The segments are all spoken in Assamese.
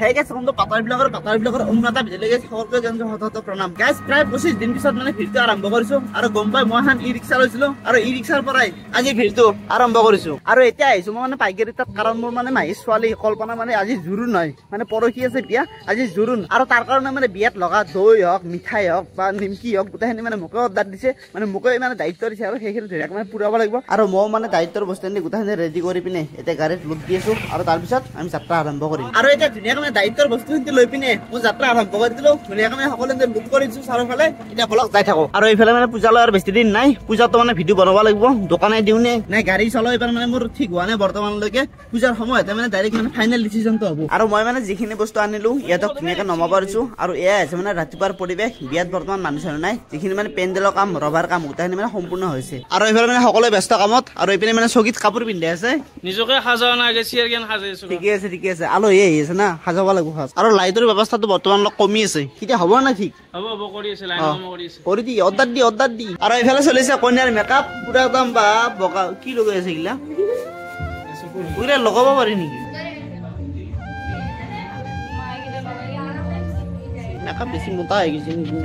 Hey guys, welcome to Patar Vlogger. Umnata ভিডিঅ'লৈকে সকলোকে জনাইছো হত প্ৰণাম। গাইস প্ৰায় 25 দিন পিছত মানে ভিডিঅ' আৰম্ভ কৰিছো আৰু গম পাই মই হান ই-ৰিক্সা লৈছিলো আৰু ই-ৰিক্সাৰ পৰাই আজি ভিডিঅ' আৰম্ভ কৰিছো আৰু এতিয়া আহিছো মই মানে পাইকাৰী তাত কাৰণ মোৰ মানে মাহী ছোৱালী কল্পনা মানে আজি জুৰুন নহয় মানে পৰহি আছে বিয়া আজি জুৰুন আৰু তাৰ কাৰণে মানে বিয়াত লগা দৈ হওক মিঠাই হওক বা নিমকি হওক গোটেইখিনি মানে মোকে অৰ্ডাৰ দিছে মানে মোকে মানে দায়িত্ব দিছে আৰু সেইখিনি ধুনীয়াকৈ মানে পুৰাব লাগিব আৰু মই মানে দায়িত্বৰ বস্তুখিনি গোটেইখিনি ৰেডি কৰি পিনে এতিয়া গাড়ীত লোড দি আছো আৰু তাৰপিছত আমি যাত্ৰা আৰম্ভ কৰিম আৰু এতিয়া ধুনীয়াকৈ দায়িত্বৰ বস্তুখিনি লৈ পিনে মই যাত্ৰা আৰম্ভ কৰি দিলো ধুনীয়াকৈ মানে সকলোতে লুট কৰি দিছো চাৰিওফালে এতিয়া বলক যাই থাকো আৰু এইফালে মানে পূজালৈ আৰু বেছি দিন নাই পূজাটো মানে ভিডিঅ' বনাব লাগিব দোকানে দিওঁ নে নাই গাড়ী চলাও এবাৰ মানে মোৰ ঠিক হোৱা নাই বৰ্তমানলৈকে পূজাৰ সময়তে মানে ডাইৰেক্ট মানে ফাইনেল ডিচিজনটো হ'ব আৰু মই মানে যিখিনি বস্তু আনিলো ইয়াতক ধুনীয়াকৈ নমাব পাৰিছো আৰু এয়া আছে মানে ৰাতিপুৱাৰ পৰিৱেশ বিয়াত বৰ্তমান মানুহ চানুহ নাই যিখিনি মানে পেণ্ডেলৰ কাম ৰভাৰ কাম গোটেইখিনি মানে সম্পূৰ্ণ হৈছে আৰু এইফালে মানে সকলোৱে ব্যস্ত কামত আৰু এইপিনে মানে চকীত কাপোৰ পিন্ধি আছে নিজকে সাজাও না গেছিয়াৰ জ্ঞান সাজাইছো ঠিকে আছে আলহী আহি আছে না সাজাব লাগিব আৰু লাইটৰ ব্যৱস্থাটো বৰ্তমান অলপ কমি আছে কেতিয়া হ'ব না ঠিক হ'ব কৰি আছে লাইন কাম কৰি আছে কৰি দি অৰ্ডাৰ দি আৰু এইফালে চলিছে কন্যাৰ মেকআপ পুৰা একদম বা বগা কি লগাই আছে এইগিলা পুৰা লগাব পাৰি নেকি মেকআপ বেছি মোটা হৈ গৈছে নেকি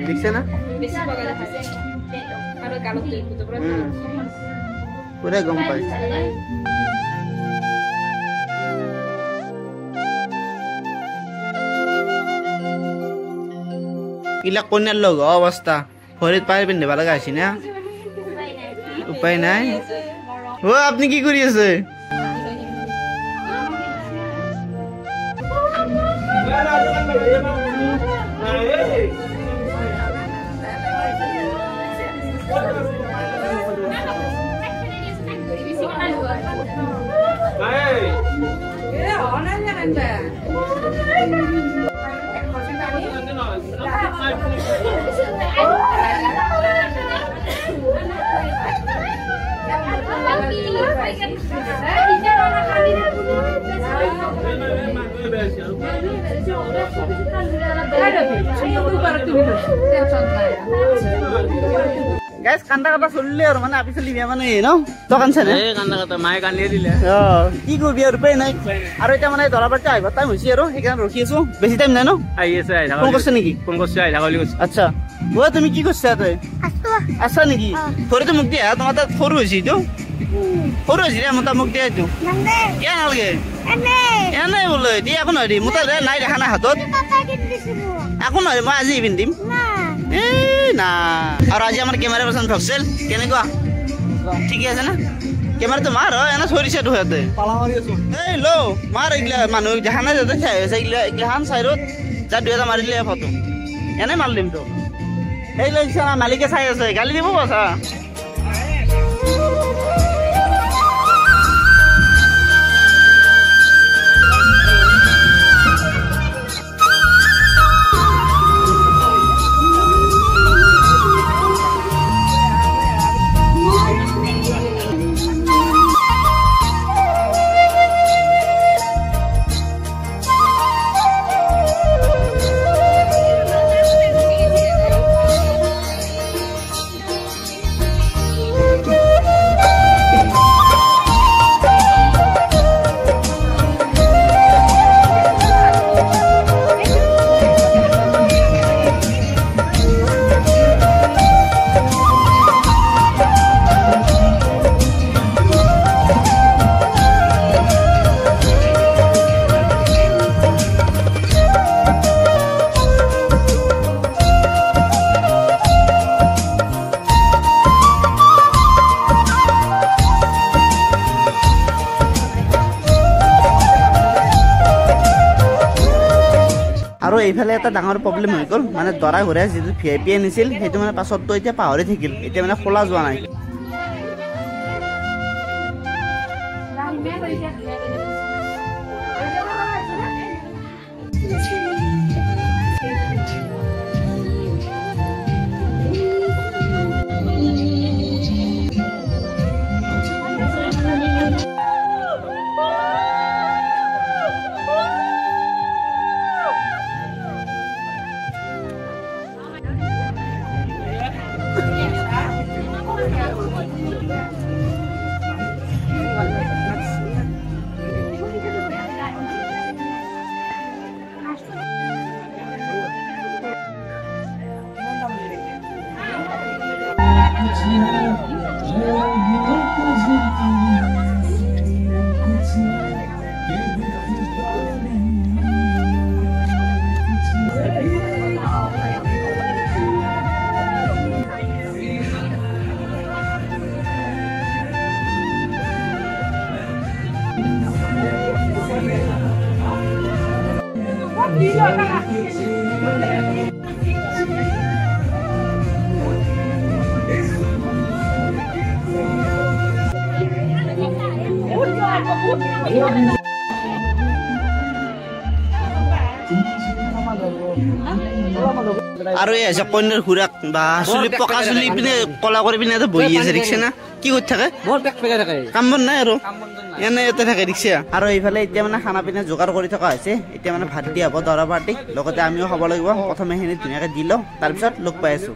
দেখছে না পুৰা গম পাই ইলা কন্যার লগ অবস্থা ভরিত পায়ে পিন্ধিব লগা আছে না উপায় নাই ও আপনি কি কৰি আছে গাইস কান্দা কাটা চলিলে আৰু মানে আপি চলি বিয়া মানে ন দোকান চানে এই কান্দা কাটা মায়ে কান্দিয়ে দিলে কি করবি আর উপায় নাই আৰু এটা মানে দৰাবাৰতে আহিব টাইম হৈছে আৰু সেইকাৰণে ৰখি আছো বেছি টাইম নাই ন আহি আছে আহি থাকা ফোন করছে নেকি ফোন করছে আহি থাকা বুলি কৈছে আচ্ছা ও তুমি কি করছা তই আছা নেকি থৰিটো মোক দিয়া তোমাৰ তাত সৰু হৈছে তো সৰু হৈছে ৰে মতা মোক দিয়া তো কিয় নালাগে এনে বোলে দিয়া একো নহয় মোৰ তাত নাই দেখা নাই হাতত একো নহয় মই আজি পিন্ধিম না আৰু আজি আমাৰ কেমেৰা পাৰ্চন ভক্সেল কেনেকুৱা ঠিকে আছে না কেমেৰাটো মাৰ এনে চৰিছে তো সিহঁতে এই লো মাৰ এইগিলা মানুহ দেখা নাই যাতে চাই আছে এইগিলা হান চাইডত যা দুই এটা মাৰি দিলে ফটো এনে মাল দিম তো এই লৈছা না মালিকে চাই আছে গালি দিব পাছা আৰু এইফালে এটা ডাঙৰ প্ৰব্লেম হৈ গ'ল মানে দৰা ঘৰে যিটো VIP আনিছিল সেইটো মানে পাছততো এতিয়া পাহৰি থাকিল এতিয়া মানে খোলা যোৱা নাই আৰু এই আছে কন্যাৰ খুৰাক বা চুলি পকা চুলি পিনে কলা কৰি পিনে বহি আছে ৰিক্সা না কি কৰি থাকে কাম বন নাই আৰু এনে ইয়াতে থাকে ৰিক্সা আৰু এইফালে এতিয়া মানে খানা পিনা যোগাৰ কৰি থকা হৈছে এতিয়া মানে ভাত দিয়া হ'ব দৰা পাৰ্টি লগতে আমিও খাব লাগিব প্ৰথমে সেইখিনি ধুনীয়াকে দি লওঁ তাৰপিছত লগ পাই আছো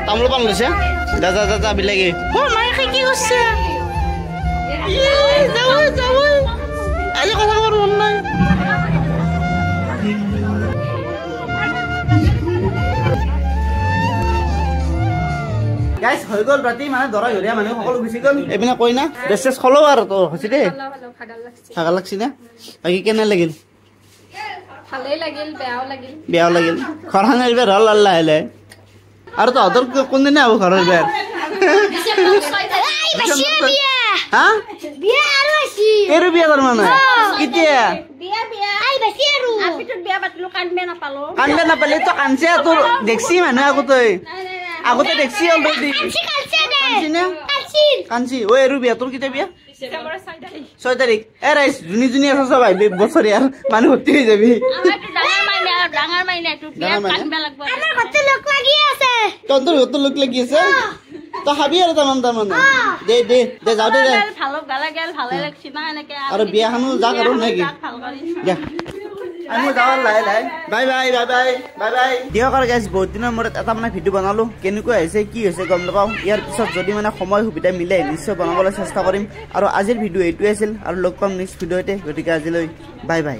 তামোল পাণ লৈছে যা যা যা যা বিলাগি মায়ে খাই কি কৰিছে আজি কথা কবৰ মন নাই গাইছ হৈ গ'ল ৰাতি মানে দৰা ঘৰীয়া মানুহ সকলো গুচি গ'ল এইপিনে কৈ না ড্ৰেছ চেছ খলো আৰু তোৰ হৈছে দেই ভাগৰ লাগছি নে বাকী কেনে লাগিল বেয়াও লাগিল ঘৰখন এইবাৰ হ'ল লাহে লাহে আৰু তহঁতৰ কোনদিনে আহো ঘৰৰ বেৰ কেৰু বিয়া তাৰ মানে কেতিয়া কান্দে নাপালি তই কান্দছে তোৰ দেখছি মানুহ আগতে দেখছি অলৰেডি কান্দছি ঐ আৰু বিয়া তোৰ কেতিয়া বিয়া 6 তাৰিখ এ ৰাইজ যোনী যোনী আছ চব আহিবি বছৰীয়াৰ মানুহ ভৰ্তি হৈ যাবি তহঁতৰ ঘৰতো লোক লাগি আছে তই খাবি আৰু তাৰমানে দে দে দে যাওঁ দে আৰু বিয়াখনো যাক আৰু নেকি দে আমি যাওঁ লাহে লাহে bye bye bye bye bye bye দিয়ক আৰু গাইজ বহুত দিনৰ মূৰত এটা মানে ভিডিঅ' বনালো কেনেকুৱা হৈছে কি হৈছে গম নাপাওঁ ইয়াৰ পিছত যদি মানে সময় সুবিধা মিলে নিশ্চয় বনাবলৈ চেষ্টা কৰিম আৰু আজিৰ ভিডিঅ' এইটোৱে আছিল আৰু লগ পাম নেক্সট ভিডিঅ'তে গতিকে আজিলৈ বাই বাই